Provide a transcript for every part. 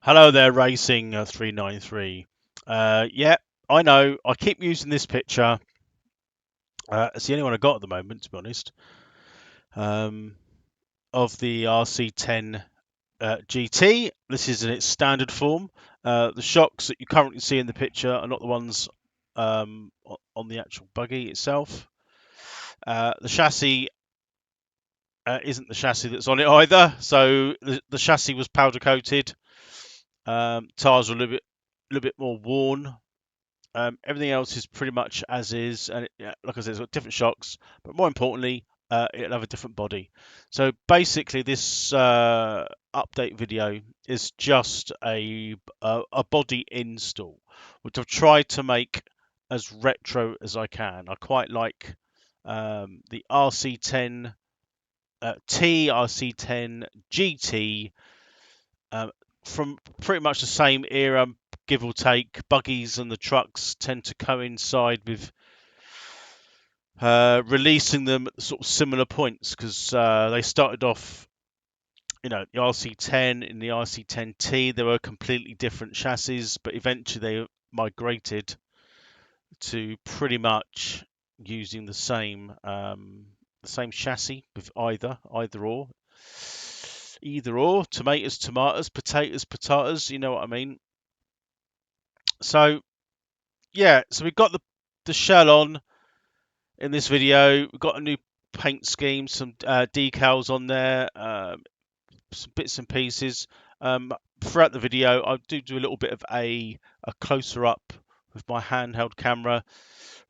Hello there, Racing 393. Yeah, I know. I keep using this picture. It's the only one I got at the moment, to be honest. Um, of the RC10 GT. This is in its standard form. The shocks that you currently see in the picture are not the ones on the actual buggy itself. The chassis isn't the chassis that's on it either. So the chassis was powder coated. Tires are little bit more worn. Everything else is pretty much as is, and yeah, like I said, it's got different shocks, but more importantly, it'll have a different body. So basically, this update video is just a body install, which I've tried to make as retro as I can. I quite like the RC10 T, RC10 GT, um, from pretty much the same era, give or take. Buggies and the trucks tend to coincide with releasing them at sort of similar points because they started off, the RC10 and the RC10T. They were completely different chassis, but eventually they migrated to pretty much using the same chassis with either or, tomatoes, tomatoes, potatoes, potatoes. You know what I mean? So yeah, so we've got the shell on in this video. We've got a new paint scheme, some decals on there, some bits and pieces. Throughout the video, I do a little bit of a closer up with my handheld camera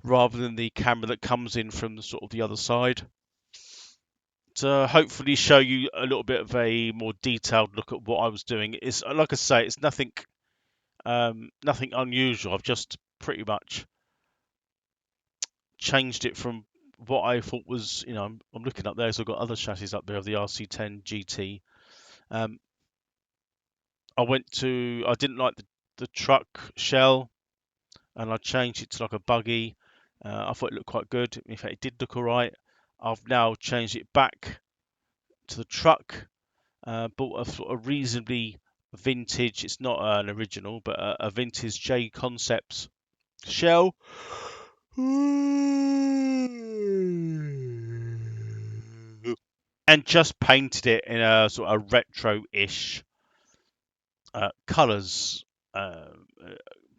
rather than the camera that comes in from the sort of the other side, to hopefully show you a little bit of a more detailed look at what I was doing. It's like I say, it's nothing unusual. I've just pretty much changed it from what I thought was, I'm looking up there, so I've got other chassis up there of the RC10 GT. Um, I didn't like the truck shell, and I changed it to like a buggy. I thought it looked quite good. In fact, it did look alright. I've now changed it back to the truck. Bought a sort of reasonably vintage, it's not an original, but a vintage Jconcepts shell. And just painted it in a sort of retro-ish colours,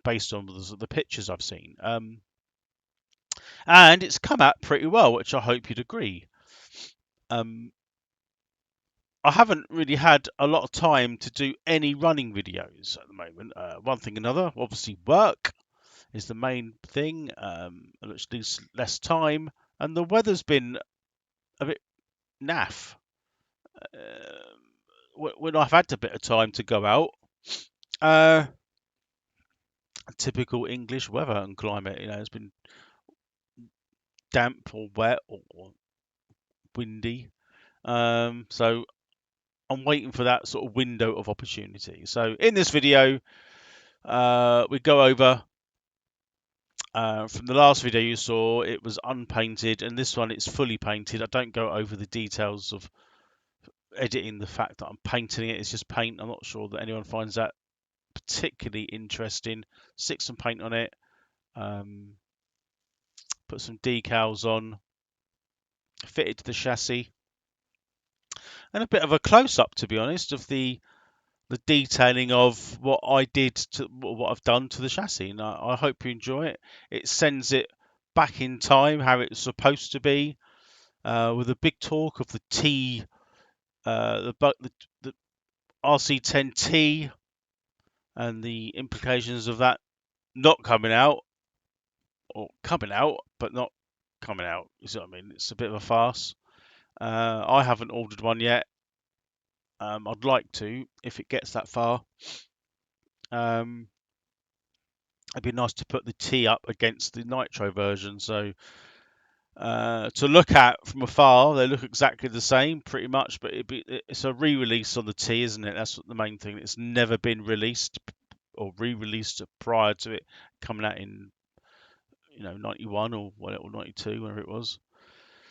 based on the pictures I've seen. And it's come out pretty well, which I hope you'd agree. Um, I haven't really had a lot of time to do any running videos at the moment. One thing or another, obviously work is the main thing, which leaves less time, and the weather's been a bit naff. When I've had a bit of time to go out, uh, typical English weather and climate, it's been damp or wet or windy. So I'm waiting for that sort of window of opportunity. So in this video, we go over, from the last video you saw, it was unpainted, and this one it's fully painted. I don't go over the details of editing the fact that I'm painting it. It's just paint. I'm not sure that anyone finds that particularly interesting. Stick some paint on it, put some decals on, fit it to the chassis, and a bit of a close-up, to be honest, of the detailing of what I've done to the chassis. And I hope you enjoy it. It sends it back in time how it's supposed to be, with a big talk of the T, the RC10T, and the implications of that not coming out, or coming out but not coming out. You see what I mean? It's a bit of a farce. I haven't ordered one yet. I'd like to, if it gets that far. It'd be nice to put the T up against the Nitro version. So to look at from afar, they look exactly the same, pretty much. But it's a re-release on the T, isn't it? That's the main thing. It's never been released or re-released prior to it coming out in 91 or 92, whatever it was.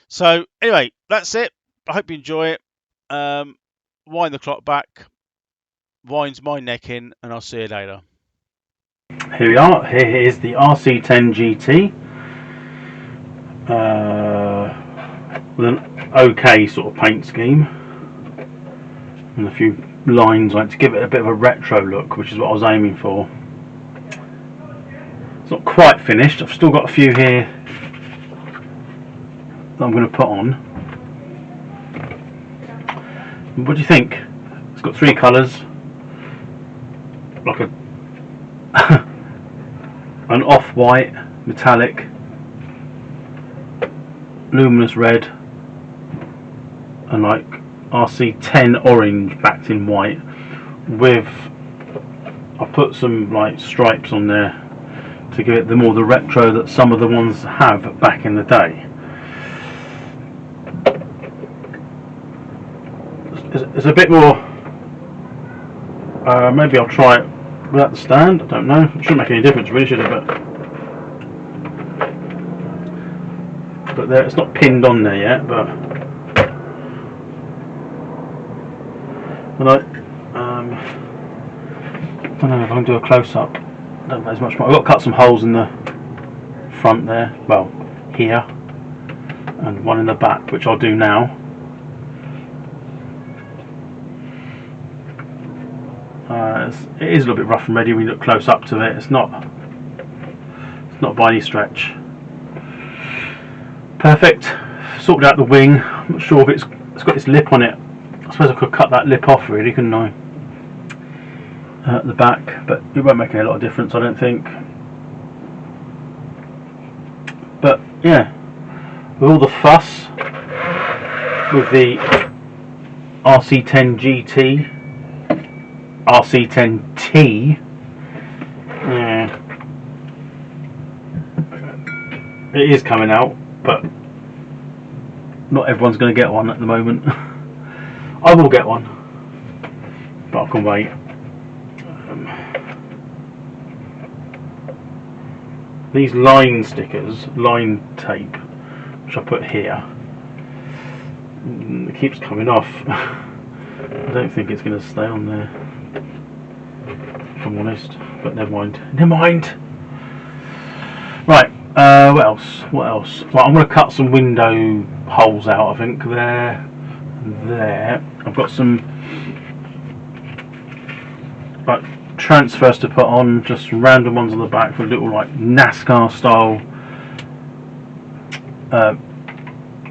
So anyway, that's it. I hope you enjoy it. Wind the clock back. winds my neck in, and I'll see you later. Here we are. Here is the RC10GT with an okay sort of paint scheme and a few lines like to give it a bit of a retro look, which is what I was aiming for. It's not quite finished. I've still got a few here that I'm going to put on. What do you think? It's got three colours, like a an off-white, metallic, luminous red, and like RC10 orange backed in white. With I put some like stripes on there to give it the more the retro that some of the ones have back in the day. It's a bit more. Maybe I'll try it without the stand. I don't know. It shouldn't make any difference, really, should it? But there, it's not pinned on there yet. But I don't know if I can do a close up. I don't know as much more. I've got to cut some holes in the front there. Well, here, and one in the back, which I'll do now. It is a little bit rough and ready when you look close up to it. It's not by any stretch perfect. Sorted out the wing. I'm not sure if it's got this lip on it. I suppose I could cut that lip off, really, couldn't I? At the back, but it won't make a lot of difference, I don't think. But yeah, with all the fuss with the RC10GT, RC10T, yeah, it is coming out, but not everyone's going to get one at the moment. I will get one, but I can wait. These line stickers, line tape, which I put here, it keeps coming off. I don't think it's going to stay on there, if I'm honest, but never mind. Never mind. Right, what else? Right, I'm going to cut some window holes out, I think. There. I've got some like transfers to put on, just some random ones on the back for little like NASCAR style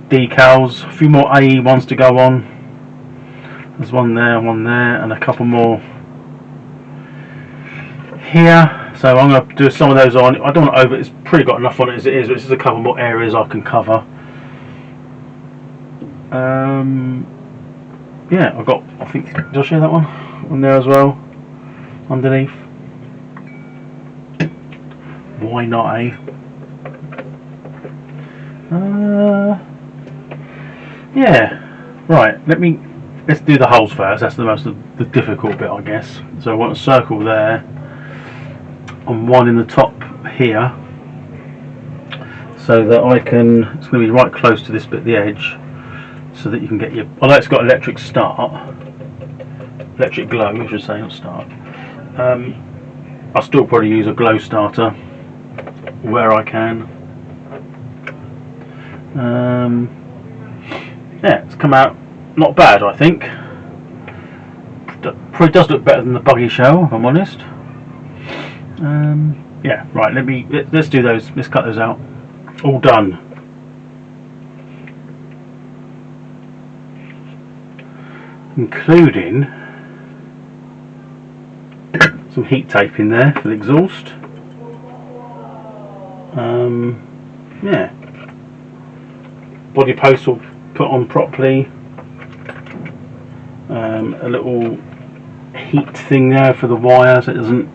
decals. A few more AE ones to go on. There's one there, and a couple more here. So I'm going to do some of those on. I don't want to over. It's pretty got enough on it as it is, but there's a couple more areas I can cover. Yeah, I've got. I think did I show that one on there as well? Underneath. Why not, eh? Yeah. Right. Let's do the holes first. That's the difficult bit, I guess. So I want a circle there, and one in the top here, so that I can. It's going to be right close to this bit, the edge, so that you can get your. Although it's got electric glow, I should say, not start. I'll still probably use a glow starter where I can. Yeah, it's come out not bad, I think. Probably does look better than the buggy shell, if I'm honest. Yeah, right. Let's do those. Let's cut those out. All done. Including some heat tape in there for the exhaust. Yeah. Body post will put on properly. A little heat thing there for the wire, so it doesn't.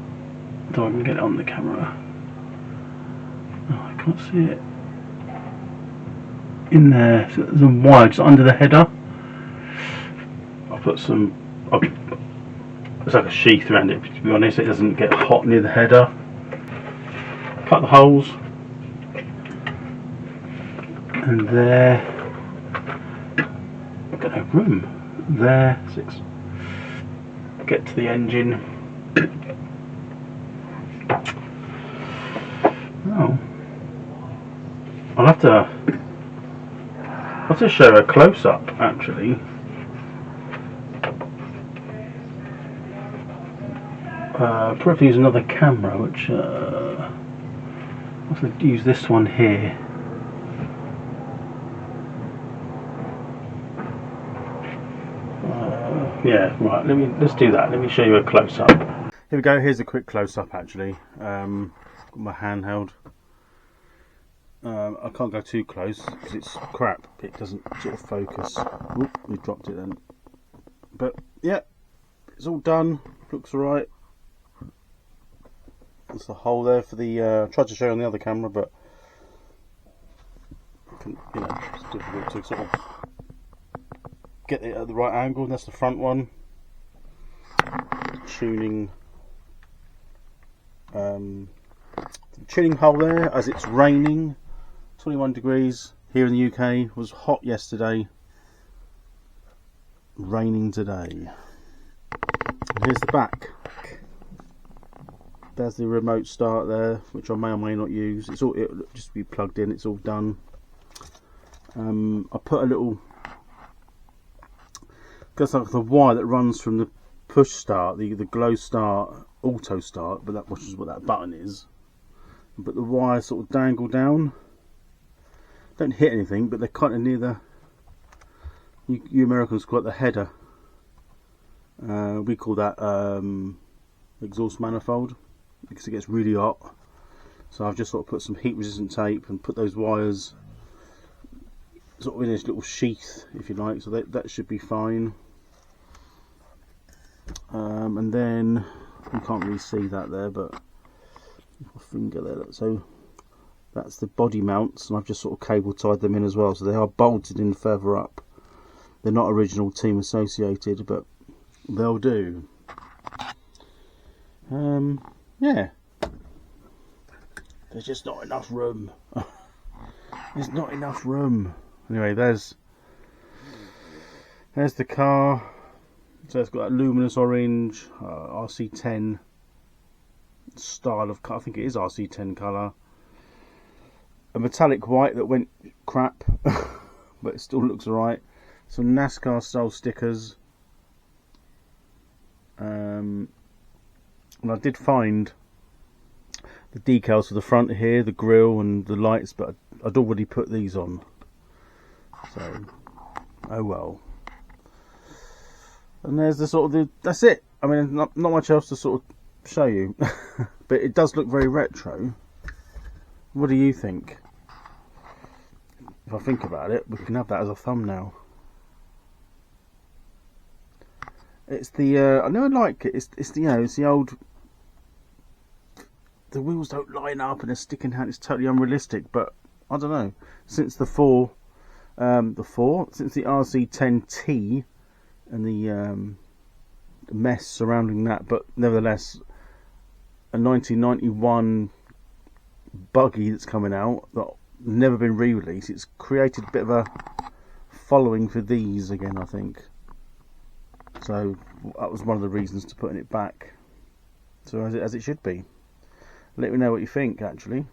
So I can get it on the camera. Oh, I can't see it. In there, so there's a wire just under the header. I'll put some. It's like a sheath around it, to be honest. It doesn't get hot near the header. Cut the holes. And there. I've got no room. There, 6. get to the engine. Oh, I'll have to show a close-up actually. Probably use another camera, which I'll use this one here. Yeah, right. Let's do that. Let me show you a close-up. Here we go. Here's a quick close-up. Actually, got my handheld. I can't go too close because it's crap. It doesn't sort of focus. Oop, we dropped it then. But yeah, it's all done. Looks alright. There's the hole there for the. I tried to show you on the other camera, but it's difficult to sort of get it at the right angle. And that's the front one. Tuning hole there as it's raining. 21 degrees here in the UK. Was hot yesterday. Raining today. And here's the back. There's the remote start there, which I may or may not use. It'll just be plugged in. It's all done. I put a little, because like the wire that runs from the push start, the glow start, auto start, but that, which is what that button is. But the wires sort of dangle down. Don't hit anything, but they're kind of near the. You Americans call it the header. We call that exhaust manifold, because it gets really hot. So I've just sort of put some heat resistant tape and put those wires sort of in this little sheath, if you like, so that should be fine. And then you can't really see that there, but my finger there. So that's the body mounts, and I've just sort of cable tied them in as well, so they are bolted in further up. They're not original team associated, but they'll do. Yeah, there's just not enough room. There's not enough room. Anyway, there's the car. So it's got that luminous orange RC10 style of car. I think it is RC10 colour. A metallic white that went crap, but it still looks alright. Some NASCAR style stickers. And I did find the decals for the front here, the grille and the lights, but I'd already put these on. So, oh well. And there's the sort of that's it. I mean, not much else to sort of show you, but it does look very retro. What do you think? If I think about it, we can have that as a thumbnail. It's the I never like it. It's the it's the old. The wheels don't line up and they're sticking out. It's totally unrealistic. But I don't know. Since the since the RC10T and the mess surrounding that, but nevertheless, a 1991 buggy that's coming out that never been re-released. It's created a bit of a following for these again, I think. So that was one of the reasons to putting it back. So as it should be. Let me know what you think. Actually,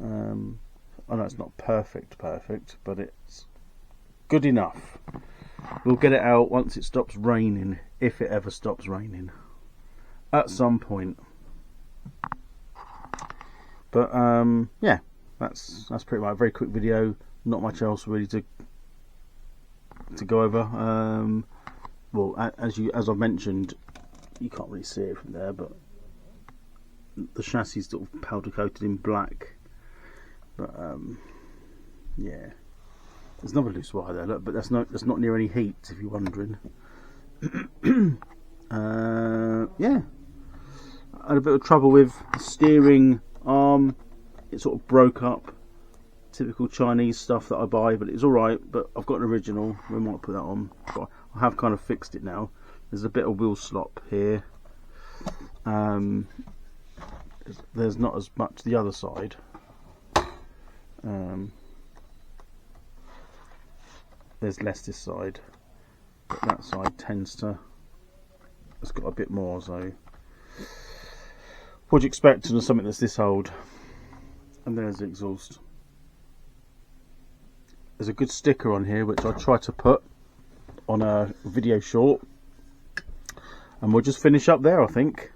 I know it's not perfect, but it's good enough. We'll get it out once it stops raining, if it ever stops raining, at some point. But yeah, that's pretty much a very quick video. Not much else really to go over. Well, as I mentioned, you can't really see it from there, but the chassis is sort of powder coated in black. But yeah, there's another loose wire there. Look, but that's not near any heat, if you're wondering. Yeah, I had a bit of trouble with the steering arm. It sort of broke up. Typical Chinese stuff that I buy, but it's alright. But I've got an original. We might put that on. But I have kind of fixed it now. There's a bit of wheel slop here. There's not as much the other side. There's less this side, but that side tends to it's got a bit more. So what do you expect on something that's this old? And there's the exhaust. There's a good sticker on here which I try to put on a video short, and we'll just finish up there, I think.